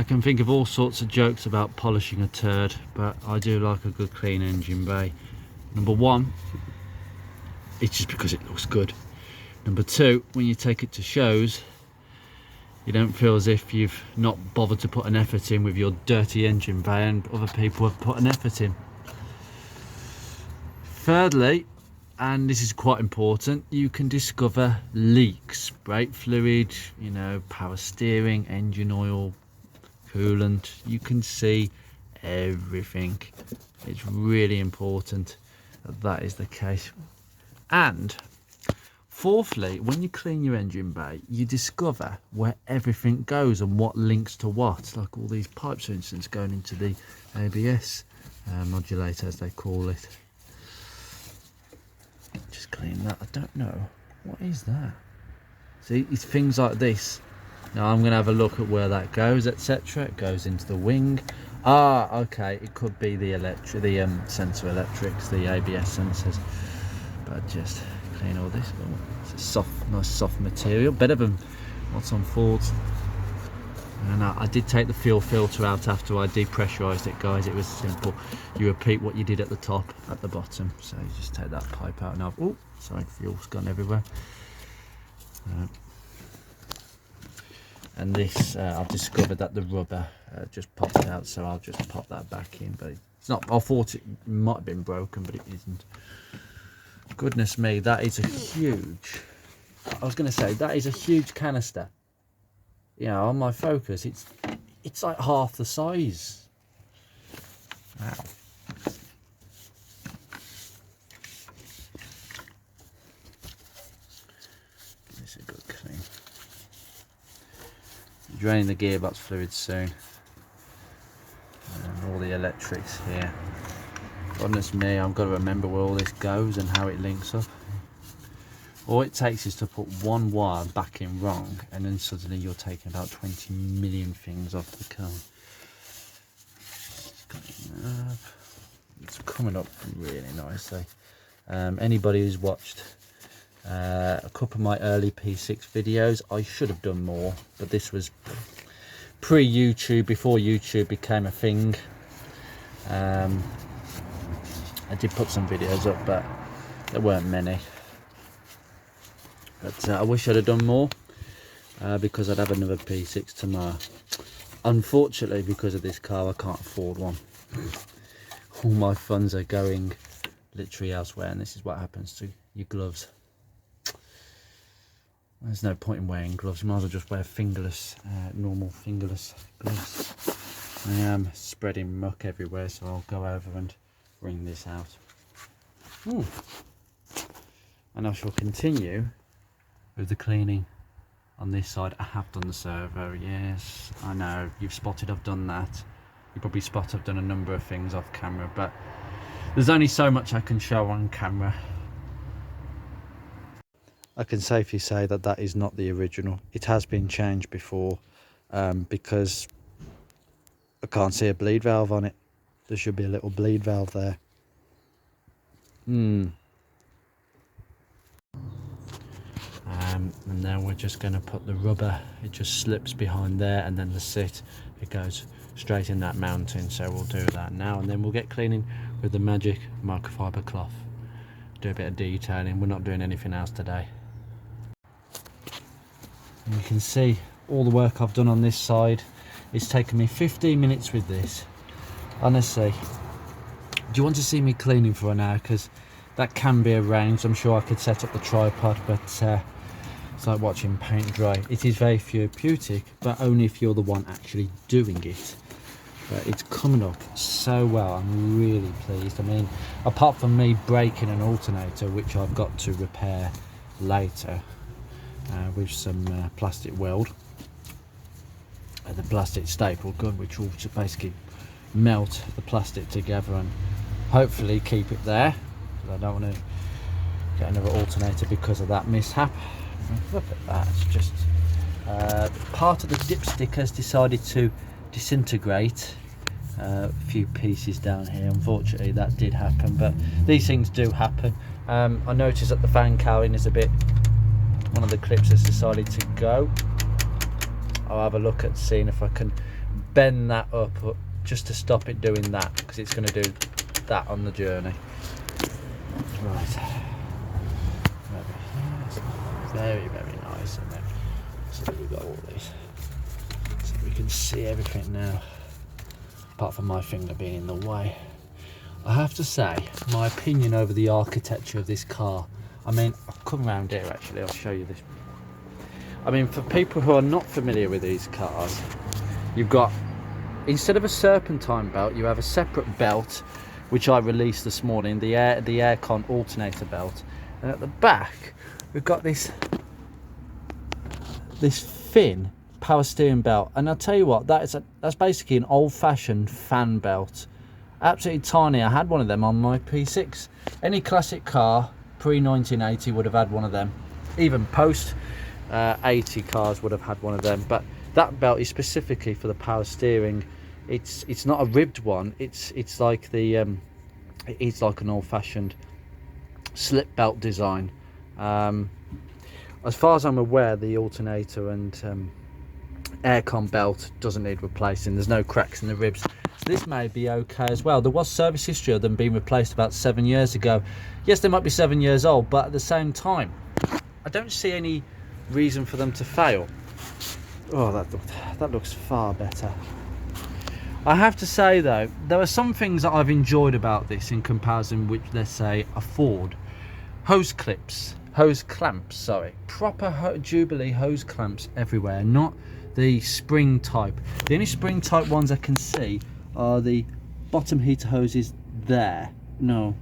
can think of all sorts of jokes about polishing a turd, but I do like a good clean engine bay. Number one, it's just because it looks good. Number two, when you take it to shows, you don't feel as if you've not bothered to put an effort in with your dirty engine bay and other people have put an effort in. Thirdly, and this is quite important, you can discover leaks, brake fluid, you know, power steering, engine oil, coolant. You can see everything. It's really important that that is the case. And fourthly, when you clean your engine bay, you discover where everything goes and what links to what, like all these pipes, for instance, going into the ABS modulator, as they call it. Just clean that. I don't know, what is that? See, it's things like this. Now I'm going to have a look at where that goes, etc. It goes into the wing. Ah, okay, it could be the sensor electrics, the ABS sensors. But just clean all this. Oh, it's a soft, nice soft material, better than what's on Fords. And I did take the fuel filter out after I depressurized it, guys. It was simple. You repeat what you did at the top, at the bottom. So you just take that pipe out now. Oh, sorry, fuel's gone everywhere. And this, I've discovered that the rubber just popped out, so I'll just pop that back in. But it's not, I thought it might have been broken, but it isn't. Goodness me, that is a huge, I was going to say, that is a huge canister. You know, on my Focus, it's like half the size. Wow. This is a good clean. Draining the gearbox fluid soon. And all the electrics here. Goodness me, I've got to remember where all this goes and how it links up. All it takes is to put one wire back in wrong, and then suddenly you're taking about 20 million things off the car. It's coming up really nicely. Anybody who's watched a couple of my early P6 videos, I should have done more, but this was pre-YouTube, before YouTube became a thing. I did put some videos up, but there weren't many. But I wish I'd have done more, because I'd have another P6 tomorrow. Unfortunately, because of this car, I can't afford one. All my funds are going literally elsewhere, and this is what happens to your gloves. There's no point in wearing gloves. You might as well just wear fingerless, normal fingerless gloves. I am spreading muck everywhere, so I'll go over and wring this out. And I shall continue with the cleaning on this side. I have done the servo, yes, I know, you've spotted I've done that. You probably spot I've done a number of things off camera, but there's only so much I can show on camera. I can safely say that that is not the original. It has been changed before, because I can't see a bleed valve on it. There should be a little bleed valve there. And then we're just going to put the rubber, it just slips behind there, and then the sit, it goes straight in that mounting. So we'll do that now, and then we'll get cleaning with the magic microfiber cloth. Do a bit of detailing. We're not doing anything else today. And you can see all the work I've done on this side. It's taken me 15 minutes with this. Honestly, do you want to see me cleaning for an hour? Because that can be arranged. I'm sure I could set up the tripod, but it's like watching paint dry. It is very therapeutic, but only if you're the one actually doing it. But it's coming up so well. I'm really pleased. I mean, apart from me breaking an alternator, which I've got to repair later with some plastic weld, the plastic staple gun, which will basically melt the plastic together and hopefully keep it there. I don't want to get another alternator because of that mishap. Look at that, it's just part of the dipstick has decided to disintegrate. A few pieces down here, unfortunately that did happen, but these things do happen. I noticed that the fan cowling is a bit, one of the clips has decided to go. I'll have a look at seeing if I can bend that up just to stop it doing that, because it's going to do that on the journey. Right, very, very nice. And then so we've got all these, so we can see everything now, apart from my finger being in the way. I have to say, my opinion over the architecture of this car, I mean, I'll come around here actually, I'll show you this. I mean, for people who are not familiar with these cars, you've got, instead of a serpentine belt, you have a separate belt, which I released this morning, the aircon alternator belt. And at the back, we've got this thin power steering belt. And I'll tell you what, that's basically an old-fashioned fan belt. Absolutely tiny. I had one of them on my P6. Any classic car pre-1980 would have had one of them. Even post 80 cars would have had one of them. But that belt is specifically for the power steering. It's not a ribbed one. It's like the it's like an old-fashioned slip belt design. As far as I'm aware, the alternator and aircon belt doesn't need replacing. There's no cracks in the ribs, so this may be okay as well. There was service history of them being replaced about 7 years ago. Yes, they might be 7 years old, but at the same time, I don't see any reason for them to fail. Oh, that looks far better. I have to say though, there are some things that I've enjoyed about this in comparison with, let's say, a Ford. Hose clamps, sorry. Proper Jubilee hose clamps everywhere, not the spring type. The only spring type ones I can see are the bottom heater hoses there. No.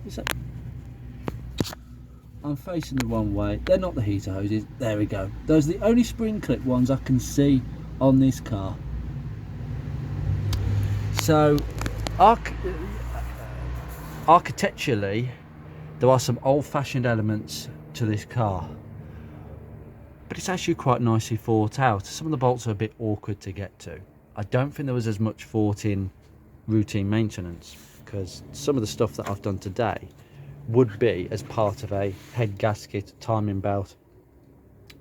Is that? I'm facing the wrong way. They're not the heater hoses. There we go. Those are the only spring clip ones I can see on this car. So, architecturally, there are some old-fashioned elements to this car, but it's actually quite nicely thought out. Some of the bolts are a bit awkward to get to. I don't think there was as much thought in routine maintenance, because some of the stuff that I've done today would be as part of a head gasket, timing belt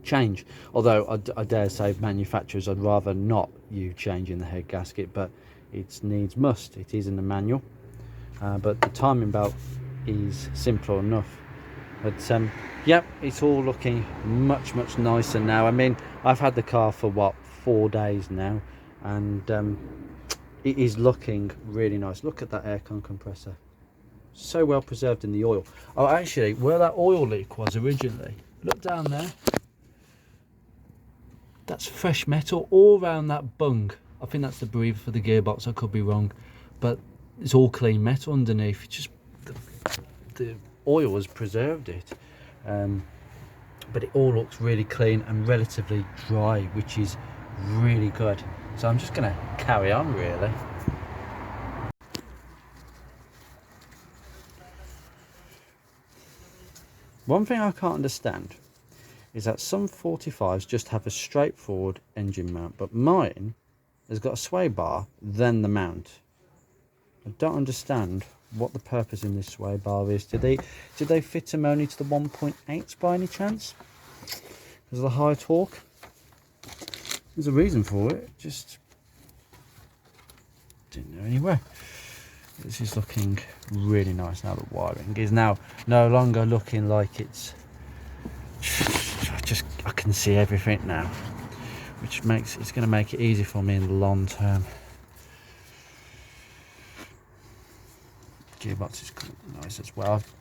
change. Although I dare say manufacturers, I'd rather not you changing the head gasket, but it needs must. It is in the manual, but the timing belt is simple enough. But yep, it's all looking much nicer now. I mean, I've had the car for what, 4 days now, and it is looking really nice. Look at that aircon compressor, so well preserved in the oil. Oh, actually, where that oil leak was originally, look down there, that's fresh metal all around that bung. I think that's the breather for the gearbox, I could be wrong, but it's all clean metal underneath. It's just the oil has preserved it, but it all looks really clean and relatively dry, which is really good. So I'm just going to carry on really. One thing I can't understand is that some 45s just have a straightforward engine mount, but mine has got a sway bar, then the mount. I don't understand what the purpose in this sway bar is. Did they fit them only to the 1.8s by any chance? Because of the high torque? There's a reason for it, just didn't know anywhere. This is looking really nice now. The wiring is now no longer looking like it's I can see everything now, which makes it's going to make it easy for me in the long term. Gearbox is nice as well. I've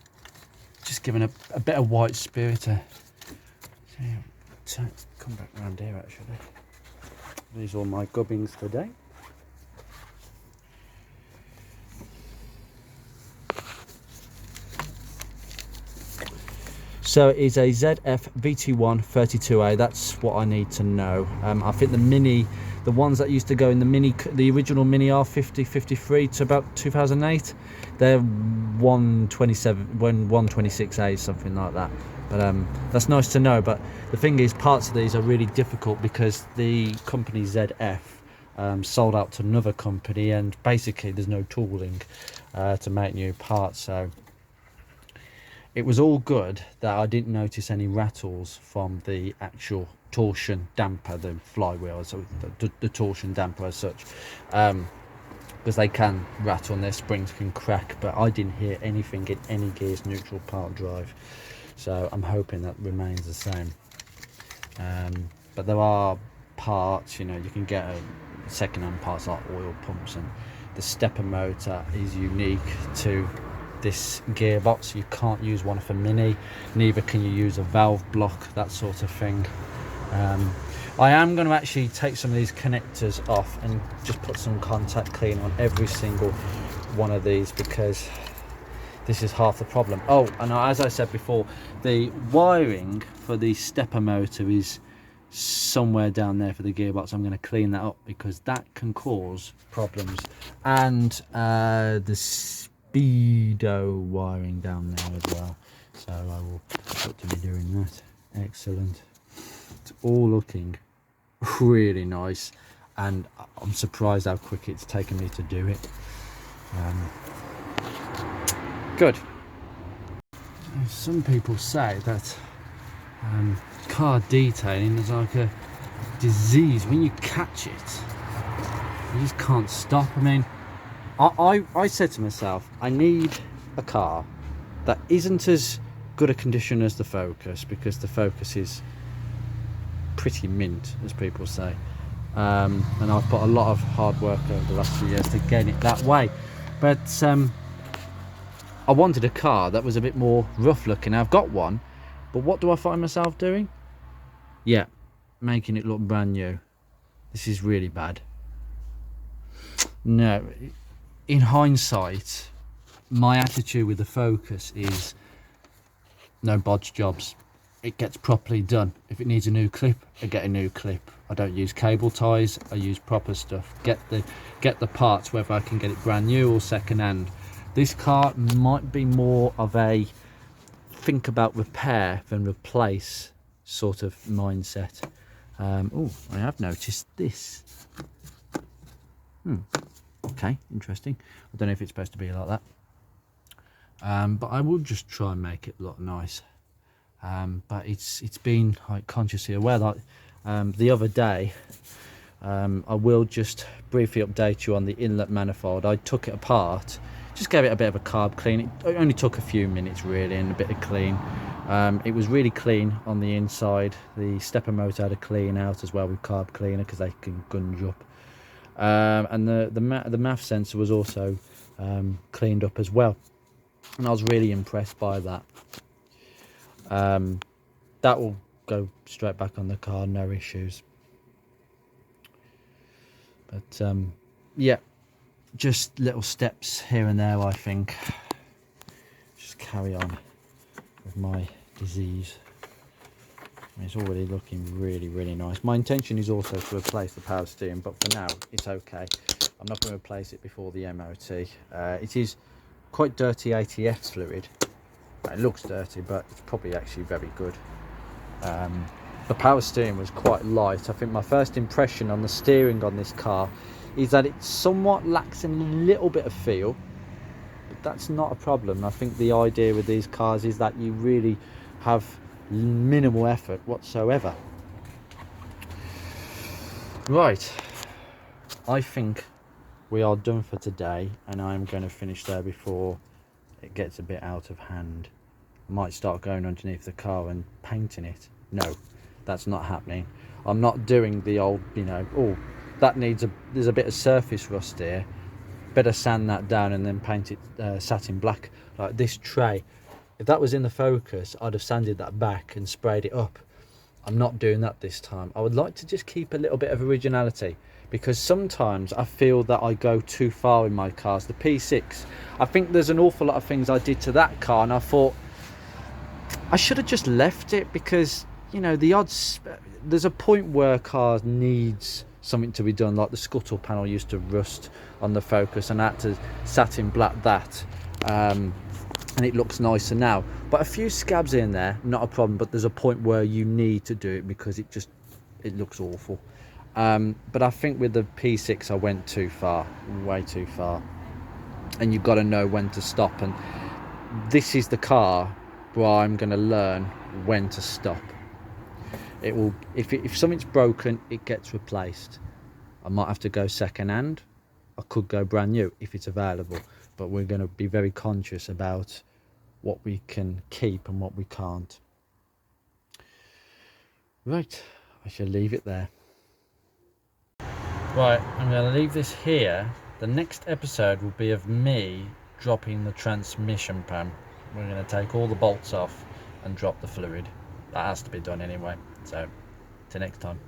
just given a bit of white spirit a come back around here actually. These are all my gubbins today. So it is a ZF VT1 32A. That's what I need to know. I think the ones that used to go in the original Mini R50 53 to about 2008, they're 126A, something like that. But that's nice to know. But the thing is, parts of these are really difficult because the company ZF sold out to another company, and basically there's no tooling to make new parts. So it was all good that I didn't notice any rattles from the actual torsion damper, the flywheel, so the torsion damper as such, because they can rattle and their springs can crack, but I didn't hear anything in any gears, neutral, park, drive, so I'm hoping that remains the same. But there are parts, you know, you can get second-hand parts like oil pumps, and the stepper motor is unique to this gearbox. You can't use one for mini, neither can you use a valve block, that sort of thing. I am going to actually take some of these connectors off and just put some contact clean on every single one of these, because this is half the problem. Oh, and as I said before, the wiring for the stepper motor is somewhere down there for the gearbox. I'm going to clean that up because that can cause problems. And the speedo wiring down there as well, so I will look to be doing that. Excellent. It's all looking really nice, and I'm surprised how quick it's taken me to do it. Good. Some people say that car detailing is like a disease. When you catch it, you just can't stop. I mean, I said to myself, I need a car that isn't as good a condition as the Focus, because the Focus is pretty mint, as people say, and I've put a lot of hard work over the last few years to get it that way. But I wanted a car that was a bit more rough looking. I've got one, but what do I find myself doing? Yeah, making it look brand new. This is really bad. No, in hindsight, my attitude with the Focus is no bodge jobs. It gets properly done. If it needs a new clip, I get a new clip. I don't use cable ties, I use proper stuff. Get the parts, whether I can get it brand new or second hand. This car might be more of a think about repair than replace sort of mindset. Oh, I have noticed this. Okay, interesting. I don't know if it's supposed to be like that, but I will just try and make it look nice. But it's been like consciously aware. Like the other day, I will just briefly update you on the inlet manifold. I took it apart, just gave it a bit of a carb clean. It only took a few minutes really, and a bit of clean. It was really clean on the inside. The stepper motor had a clean out as well with carb cleaner, because they can gunge up. And the MAF sensor was also cleaned up as well, and I was really impressed by that. That will go straight back on the car, no issues. But yeah, just little steps here and there, I think. Just carry on with my disease. It's already looking really, really nice. My intention is also to replace the power steering, but for now it's okay. I'm not going to replace it before the MOT. It is quite dirty ATF fluid. It looks dirty, but it's probably actually very good. The power steering was quite light. I think my first impression on the steering on this car is that it somewhat lacks a little bit of feel, but that's not a problem. I think the idea with these cars is that you really have minimal effort whatsoever. Right, I think we are done for today, and I'm going to finish there before it gets a bit out of hand. I might start going underneath the car and painting it. No, that's not happening. I'm not doing the old, you know, oh, that needs there's a bit of surface rust here, better sand that down and then paint it satin black. Like this tray, if that was in the Focus, I'd have sanded that back and sprayed it up. I'm not doing that this time. I would like to just keep a little bit of originality, because sometimes I feel that I go too far in my cars. The P6, I think there's an awful lot of things I did to that car, and I thought I should have just left it, because, you know, the odds, there's a point where a car needs something to be done. Like the scuttle panel used to rust on the Focus, and I had to satin black that, and it looks nicer now. But a few scabs in there, not a problem, but there's a point where you need to do it because it looks awful. But I think with the P6 I went too far, way too far, and you've got to know when to stop. And this is the car but I'm going to learn when to stop. It will, if something's broken, it gets replaced. I might have to go second hand. I could go brand new if it's available, but we're going to be very conscious about what we can keep and what we can't. Right, I shall leave it there. Right, I'm going to leave this here. The next episode will be of me dropping the transmission pan. We're going to take all the bolts off and drop the fluid. That has to be done anyway, so till next time.